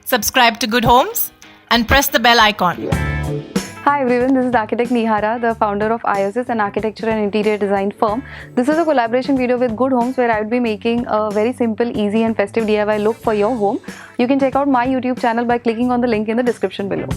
subscribe to Good Homes, and press the bell icon. Hi everyone, this is architect Nihara, the founder of Iosis, an architecture and interior design firm. This is a collaboration video with Good Homes where I will be making a very simple, easy and festive DIY look for your home. You can check out my YouTube channel by clicking on the link in the description below.